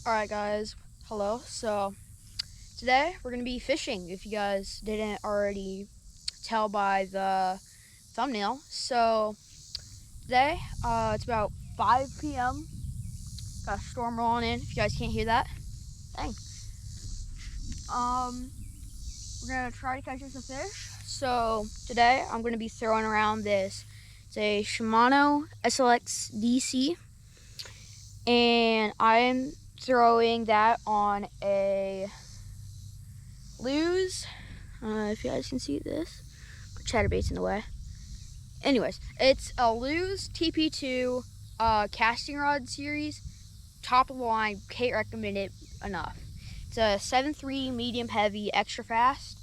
Alright guys, hello. So today we're going to be fishing, if you guys didn't already tell by the thumbnail. So today, it's about 5 p.m. Got a storm rolling in, if you guys can't hear that. Dang. We're going to try to catch us a fish. So today I'm going to be throwing around this. It's a Shimano SLX DC. And I'm throwing that on a Lew's. If you guys can see this, my chatterbait's in the way. Anyways, it's a Lew's TP2 casting rod series, top of the line. Can't recommend it enough. It's a 7.3 medium heavy, extra fast.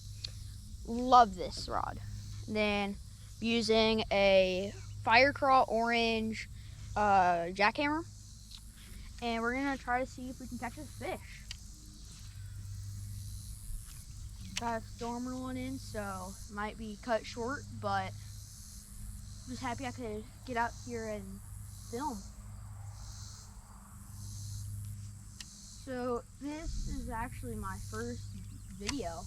Love this rod. And then using a Firecrawl orange jackhammer, and we're gonna try to see if we can catch a fish. Got a storm rolling in, so might be cut short, but I'm just happy I could get out here and film. So this is actually my first video,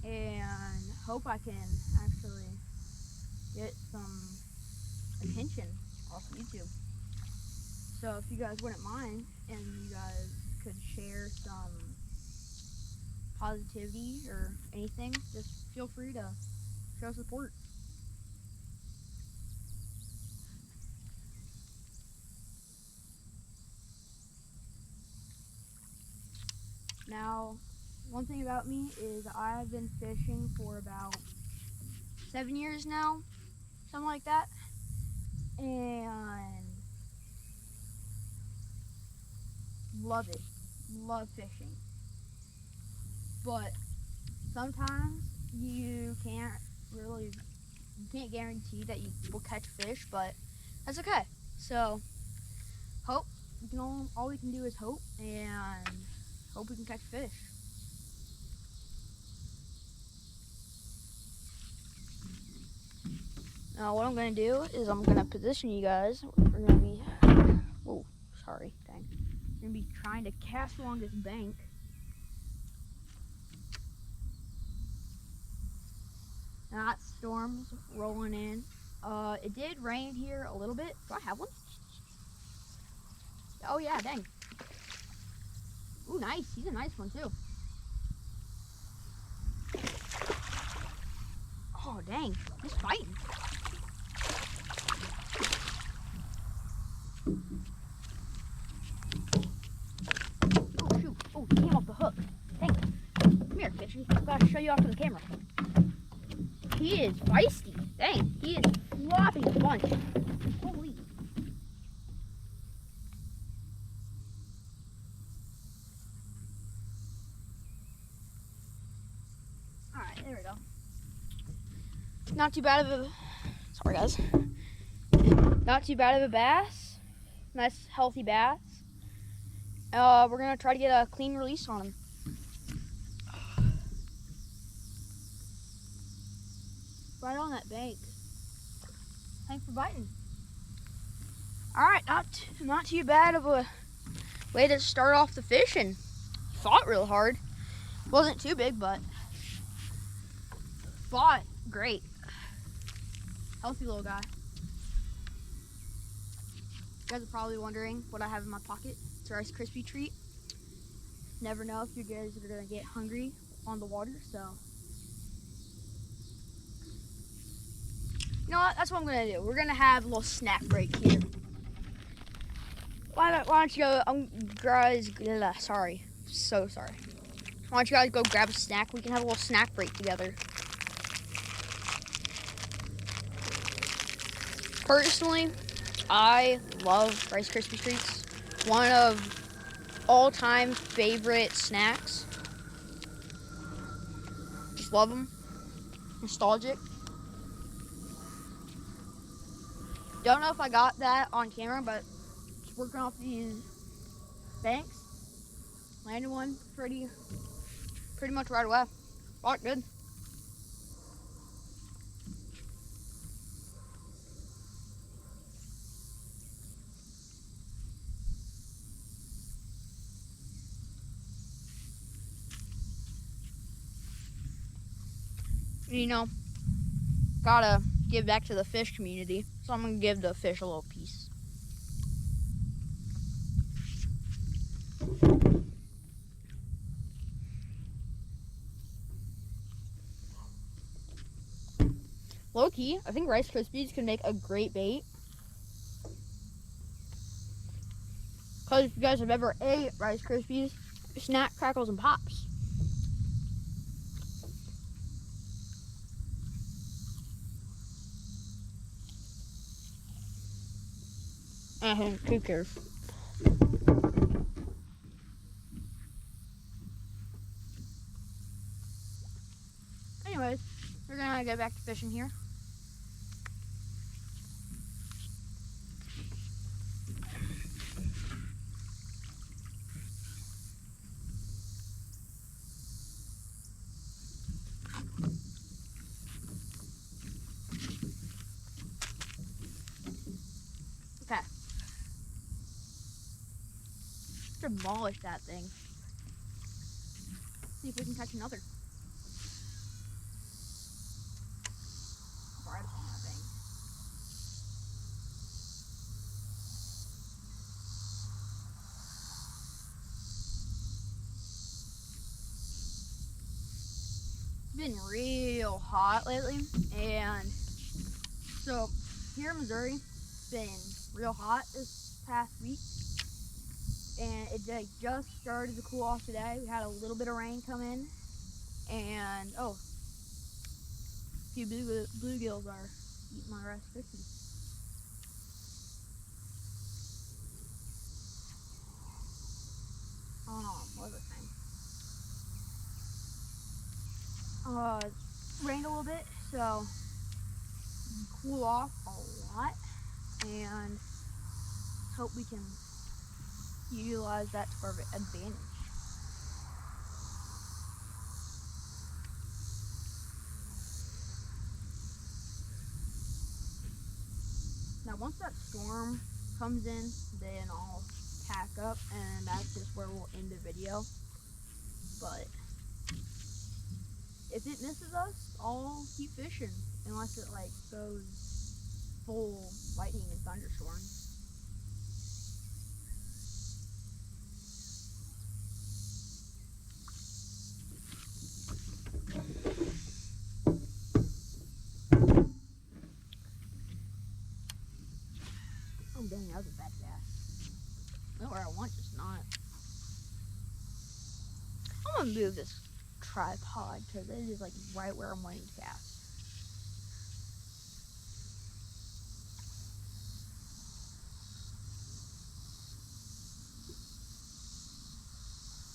and hope I can actually get some attention off YouTube. So if you guys wouldn't mind, and you guys could share some positivity or anything, just feel free to show support. Now, one thing about me is I've been fishing for about 7 years now, something like that, and love it, love fishing. But sometimes you can't guarantee that you will catch fish, but that's okay. So hope, all we can do is hope, and hope we can catch fish. Now what I'm gonna do is I'm gonna position you guys. We're gonna be, oh, sorry, dang. We're gonna be trying to cast along this bank. Now that storm's rolling in. It did rain here a little bit. Do I have one? Oh yeah, dang. Ooh, nice. He's a nice one too. Oh dang, he's fighting. Oh shoot. Oh, he came off the hook. Dang. Come here, fishy. I gotta show you off to the camera. He is feisty. Dang, he is flopping a bunch. Holy. Alright, there we go. Not too bad of a, sorry guys. Not too bad of a bass. Nice healthy bass. We're gonna try to get a clean release on him. Right on that bank. Thanks for biting. Alright, not too bad of a way to start off the fishing. Fought real hard. Wasn't too big, but fought great. Healthy little guy. You guys are probably wondering what I have in my pocket. It's a Rice Krispie treat. Never know if you guys are gonna get hungry on the water, so. You know what, that's what I'm gonna do. We're gonna have a little snack break here. Why don't you go, guys, sorry, so sorry. Why don't you guys go grab a snack? We can have a little snack break together. Personally, I love Rice Krispie treats. One of all-time favorite snacks. Just love them. Nostalgic. Don't know if I got that on camera, but just working off these banks. Landed one pretty much right away. Fought good. You know, gotta give back to the fish community. So I'm gonna give the fish a little piece. Low key, I think Rice Krispies can make a great bait. Because if you guys have ever ate Rice Krispies, snack, crackles, and pops. And who cares? Anyways, we're gonna get back to fishing here. Okay. Demolish that thing. See if we can catch another. Right on that thing. It's been real hot lately, and so here in Missouri, it's been real hot this past week, and it just started to cool off today. We had a little bit of rain come in, and a few bluegills are eating my Rice Krispies. What was I saying? Rained a little bit, so cool off a lot, and hope we can utilize that to our advantage. Now, once that storm comes in, then I'll pack up, and that's just where we'll end the video. But if it misses us, I'll keep fishing unless it like goes full lightning and thunderstorms. Oh dang, that was a bad cast. Not where I want, just not. I'm gonna move this tripod because it is like right where I'm wanting to cast.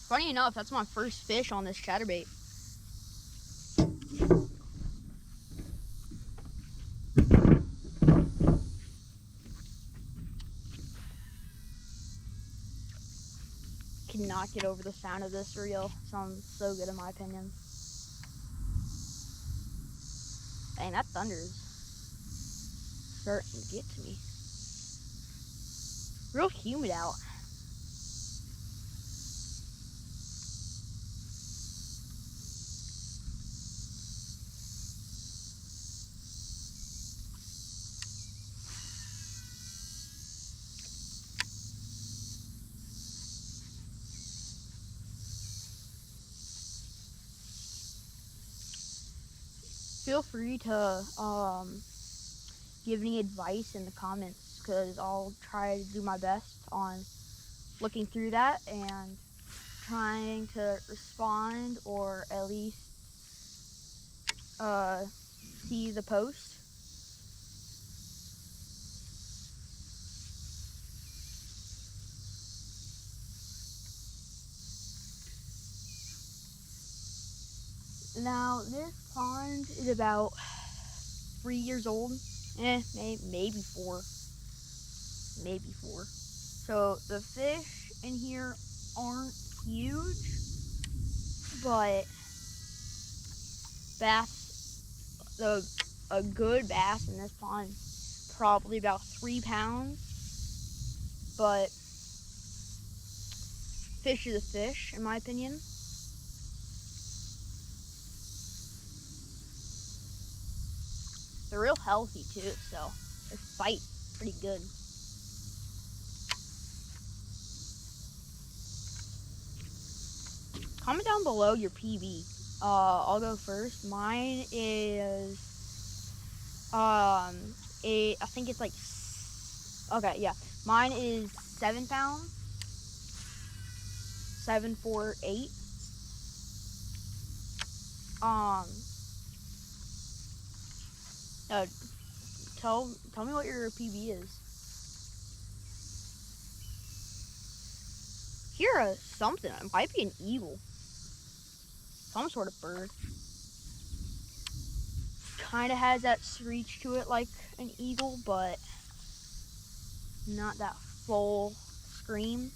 Funny enough, that's my first fish on this chatterbait. Cannot get over the sound of this reel. Sounds so good in my opinion. Dang, that thunder's starting to get to me. Real humid out. Feel free to give any advice in the comments because I'll try to do my best on looking through that and trying to respond or at least see the post. Now this pond is about 3 years old. Maybe 4. Maybe 4. So the fish in here aren't huge, but a good bass in this pond probably about 3 pounds, but fish is a fish in my opinion. They're real healthy too, so they fight pretty good. Comment down below your PB. I'll go first. Mine is I think it's like, okay, yeah. Mine is 7 pounds. 748. Tell me what your PB is. Hear something. It might be an eagle. Some sort of bird. Kind of has that screech to it like an eagle, but not that full scream.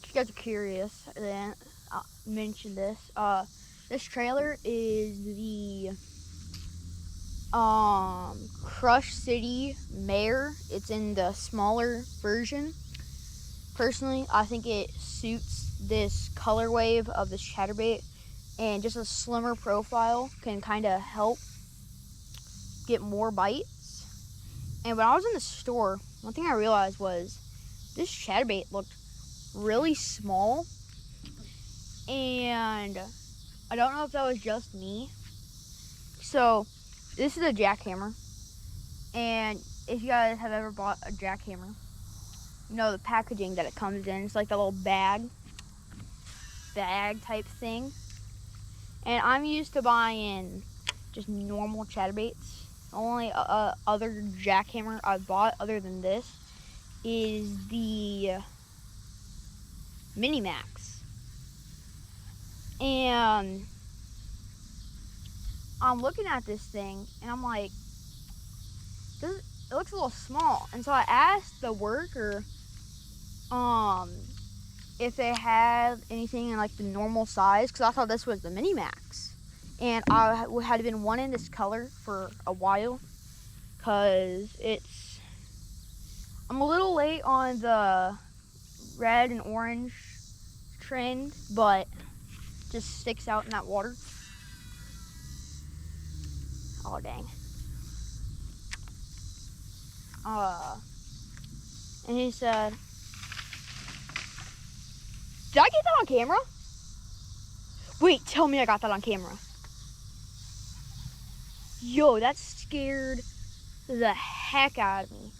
If you guys are curious, then I'll mention this. This trailer is the Crush City Mare. It's in the smaller version. Personally, I think it suits this color wave of this chatterbait, and just a slimmer profile can kind of help get more bites. And when I was in the store, one thing I realized was this chatterbait looked really small, and I don't know if that was just me. So this is a jackhammer, and if you guys have ever bought a jackhammer, you know the packaging that it comes in. It's like the little bag type thing. And I'm used to buying just normal chatterbaits. The only other jackhammer I've bought other than this is the Mini Max. And I'm looking at this thing and I'm like, it looks a little small. And so I asked the worker if they had anything in like the normal size, because I thought this was the Mini Max. And I had been wanting this color for a while, because I'm a little late on the red and orange trend, but just sticks out in that water. Oh dang. And he said, did I get that on camera? Wait, tell me I got that on camera. Yo, that scared the heck out of me.